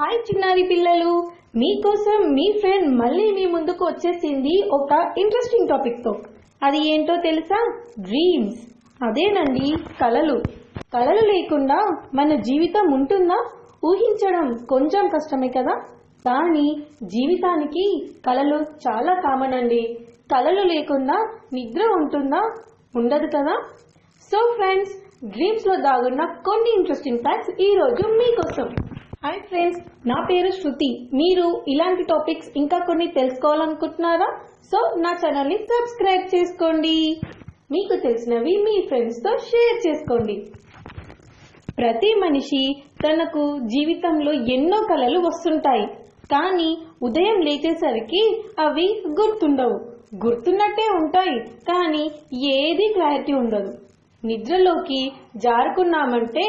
Hi చిన్నారి పిల్లలు, మీకోసం మీ ఫ్రెండ్ మళ్ళీ మీ ముందుకు వచ్చేసింది ఒక ఇంట్రెస్టింగ్ టాపిక్ తో. అది ఏంటో తెలుసా? డ్రీమ్స్. అదేనండి, కలలు. కలలు లేకుండా మన జీవితం ఉంటుందా? ఊహించడం కొంచెం కష్టమే కదా. కానీ జీవితానికి కలలు చాలా కామన్ అండి. కలలు లేకుండా నిద్ర ఉంటుందా? ఉండదు కదా. సో ఫ్రెండ్స్, డ్రీమ్స్ లో దాగున్న కొన్ని ఇంట్రెస్టింగ్ ఫ్యాక్ట్స్ ఈ రోజు మీకోసం. హాయ్ ఫ్రెండ్స్, నా పేరు శృతి. మీరు ఇలాంటి టాపిక్స్ ఇంకా కొన్ని తెలుసుకోవాలనుకుంటున్నారా? సో నా ఛానల్ని సబ్స్క్రైబ్ చేసుకోండి. మీకు తెలిసినవి మీ ఫ్రెండ్స్తో షేర్ చేసుకోండి. ప్రతి మనిషి తనకు జీవితంలో ఎన్నో కలలు వస్తుంటాయి. కానీ ఉదయం లేచేసరికి అవి గుర్తుండవు. గుర్తున్నట్టే ఉంటాయి, కానీ ఏది క్లారిటీ ఉండదు. నిద్రలోకి జారుకున్నామంటే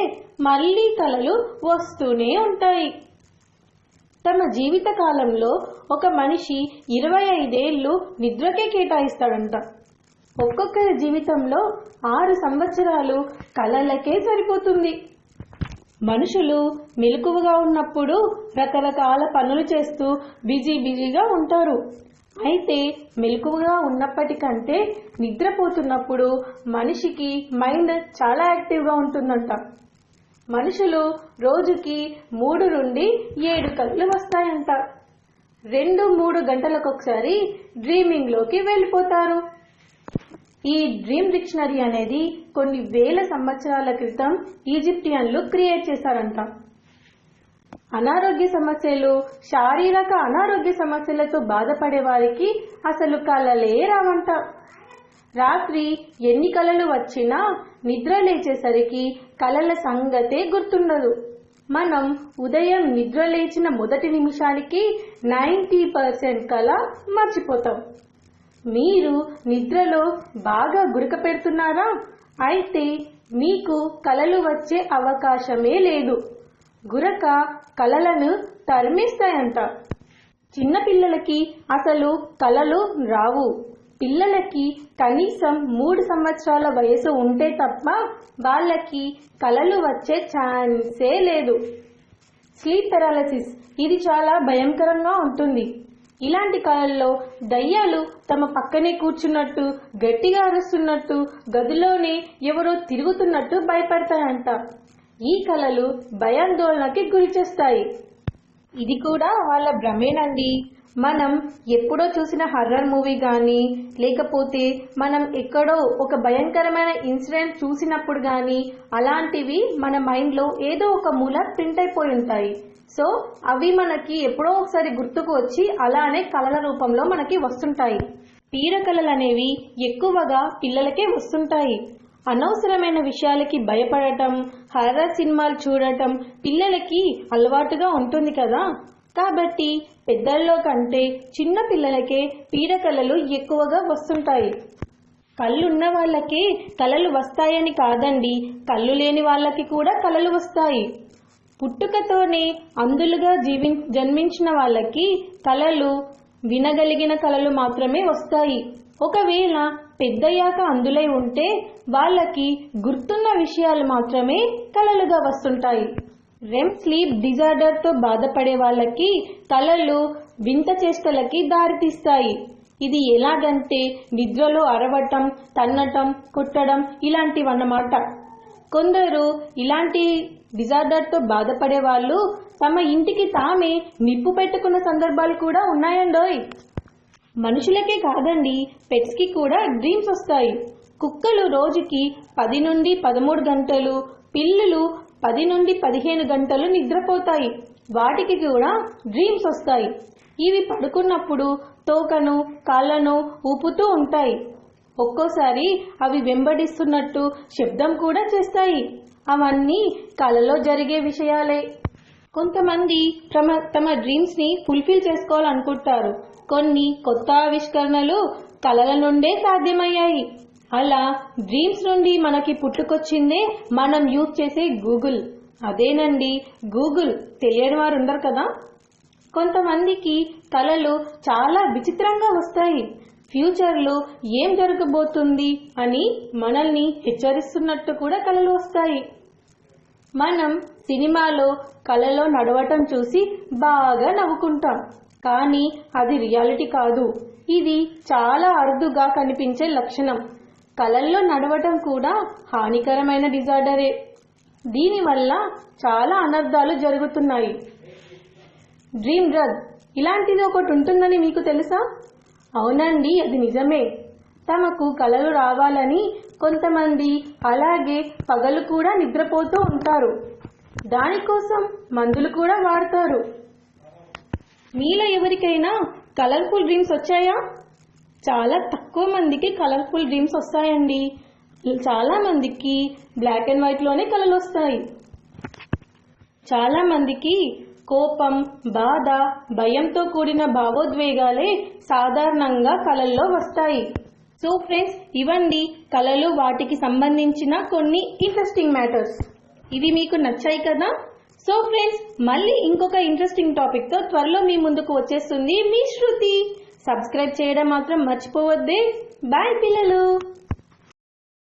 మళ్ళీ కలలు వస్తూనే ఉంటాయి. తమ జీవిత కాలంలో ఒక మనిషి 25 ఏళ్ళు నిద్రకే కేటాయిస్తాడంట. ఒక్కొక్కరి జీవితంలో 6 సంవత్సరాలు కలలకే సరిపోతుంది. మనుషులు మెలకువగా ఉన్నప్పుడు రకరకాల పనులు చేస్తూ బిజీగా ఉంటారు. అయితే మెలకువగా ఉన్నప్పటికంటే నిద్రపోతున్నప్పుడు మనిషికి మైండ్ చాలా యాక్టివ్గా ఉంటుందంట. మనుషులు రోజుకి 3 నుండి 7 కలలు వస్తాయంట. 2-3 గంటలకొకసారి డ్రీమింగ్లోకి వెళ్ళిపోతారు. ఈ డ్రీమ్ డిక్షనరీ అనేది కొన్ని వేల సంవత్సరాల క్రితం ఈజిప్షియన్లు క్రియేట్ చేశారంట. అనారోగ్య సమస్యలు, శారీరక అనారోగ్య సమస్యలతో బాధపడే వారికి అసలు కలలే రావంట. రాత్రి ఎన్ని కలలు వచ్చినా నిద్ర లేచేసరికి కలల సంగతే గుర్తుండదు. మనం ఉదయం నిద్ర లేచిన మొదటి నిమిషానికి 90% కల మర్చిపోతాం. మీరు నిద్రలో బాగా గురక పెడుతున్నారా? అయితే మీకు కలలు వచ్చే అవకాశమే లేదు. గురక కలలను తరిమేస్తాయంట. చిన్న పిల్లలకి అసలు కలలు రావు. పిల్లలకి కనీసం 3 సంవత్సరాల వయసు ఉంటే తప్ప వాళ్ళకి కలలు వచ్చే ఛాన్సే లేదు. స్లీప్ పెరాలసిస్, ఇది చాలా భయంకరంగా ఉంటుంది. ఇలాంటి కలల్లో దయ్యాలు తమ పక్కనే కూర్చున్నట్టు, గట్టిగా అరుస్తున్నట్టు, గదిలోనే ఎవరో తిరుగుతున్నట్టు భయపడతాయంట. ఈ కలలు భయాందోళనకి గురి చేస్తాయి. ఇది కూడా వాళ్ళ భ్రమేనండి. మనం ఎప్పుడో చూసిన హర్రర్ మూవీ కానీ, లేకపోతే మనం ఎక్కడో ఒక భయంకరమైన ఇన్సిడెంట్ చూసినప్పుడు కానీ అలాంటివి మన మైండ్లో ఏదో ఒక మూల ప్రింట్ అయిపోయి ఉంటాయి. సో అవి మనకి ఎప్పుడో ఒకసారి గుర్తుకు వచ్చి అలానే కలల రూపంలో మనకి వస్తుంటాయి. పీడకలలు అనేవి ఎక్కువగా పిల్లలకే వస్తుంటాయి. అనవసరమైన విషయాలకి భయపడటం, హర్రర్ సినిమాలు చూడటం పిల్లలకి అలవాటుగా ఉంటుంది కదా. కాబట్టి పెద్దల్లో కంటే చిన్న పిల్లలకే పీడకలలు ఎక్కువగా వస్తుంటాయి. కళ్ళున్న వాళ్ళకే కలలు వస్తాయని కాదండి, కళ్ళు లేని వాళ్ళకి కూడా కలలు వస్తాయి. పుట్టుకతోనే అందులుగా జన్మించిన వాళ్ళకి కలలు వినగలిగిన కలలు మాత్రమే వస్తాయి. ఒకవేళ పెద్దయ్యాక అందులై ఉంటే వాళ్ళకి గుర్తున్న విషయాలు మాత్రమే కలలుగా వస్తుంటాయి. రెమ్ స్లీప్ డిజార్డర్తో బాధపడే వాళ్ళకి కలలు వింత చేష్టలకి దారితీస్తాయి. ఇది ఎలాగంటే నిద్రలో అరవటం, తన్నటం, కొట్టడం ఇలాంటివన్నమాట. కొందరు ఇలాంటి డిజార్డర్తో బాధపడే వాళ్ళు తమ ఇంటికి తామే నిప్పు పెట్టుకున్న సందర్భాలు కూడా ఉన్నాయండోయ్. మనుషులకే కాదండి, పెట్స్కి కూడా డ్రీమ్స్ వస్తాయి. కుక్కలు రోజుకి 10 నుండి 13 గంటలు, పిల్లులు 10 నుండి 15 గంటలు నిద్రపోతాయి. వాటికి కూడా డ్రీమ్స్ వస్తాయి. ఇవి పడుకున్నప్పుడు తోకను, కాళ్ళను ఊపుతూ ఉంటాయి. ఒక్కోసారి అవి వెంబడిస్తున్నట్టు శబ్దం కూడా చేస్తాయి. అవన్నీ కలలో జరిగే విషయాలే. కొంతమంది తమ డ్రీమ్స్ని ఫుల్ఫిల్ చేసుకోవాలనుకుంటారు. కొన్ని కొత్త ఆవిష్కరణలు కలల నుండే సాధ్యమయ్యాయి. అలా డ్రీమ్స్ నుండి మనకి పుట్టుకొచ్చిందే మనం యూజ్ చేసే గూగుల్. అదేనండి గూగుల్. తెలియని వారు ఉండరు కదా. కొంతమందికి కలలు చాలా విచిత్రంగా వస్తాయి. ఫ్యూచర్లో ఏం జరగబోతుంది అని మనల్ని హెచ్చరిస్తున్నట్టు కూడా కలలు వస్తాయి. మనం సినిమాలో కలలో నడవటం చూసి బాగా నవ్వుకుంటాం, కానీ అది రియాలిటీ కాదు. ఇది చాలా అరుదుగా కనిపించే లక్షణం. కలల్లో నడవటం కూడా హానికరమైన డిజార్డరే. దీనివల్ల చాలా అనర్థాలు జరుగుతున్నాయి. డ్రీమ్ డ్రగ్ ఇలాంటిది ఒకటి ఉంటుందని మీకు తెలుసా? అవునండి, అది నిజమే. తమకు కలలు రావాలని కొంతమంది అలాగే పగలు కూడా నిద్రపోతూ ఉంటారు. దానికోసం మందులు కూడా వాడతారు. మీలో ఎవరికైనా కలర్ఫుల్ డ్రీమ్స్ వచ్చాయా? చాలా తక్కువ మందికి కలర్ఫుల్ డ్రీమ్స్ వస్తాయండి. చాలా మందికి బ్లాక్ అండ్ వైట్లోనే కలలు వస్తాయి. చాలా మందికి కోపం, బాధ, భయంతో కూడిన భావోద్వేగాలే సాధారణంగా కలల్లో వస్తాయి. సో ఫ్రెండ్స్, ఇవండి కలలు, వాటికి సంబంధించిన కొన్ని ఇంట్రెస్టింగ్ మ్యాటర్స్. ఇవి మీకు నచ్చాయి కదా? సో ఫ్రెండ్స్, మళ్ళీ ఇంకొక ఇంట్రెస్టింగ్ టాపిక్తో త్వరలో మీ ముందుకు వచ్చేస్తుంది మీ శృతి. సబ్స్క్రైబ్ చేయడం మాత్రం మర్చిపోవద్దే. బాయ్ పిల్లలు.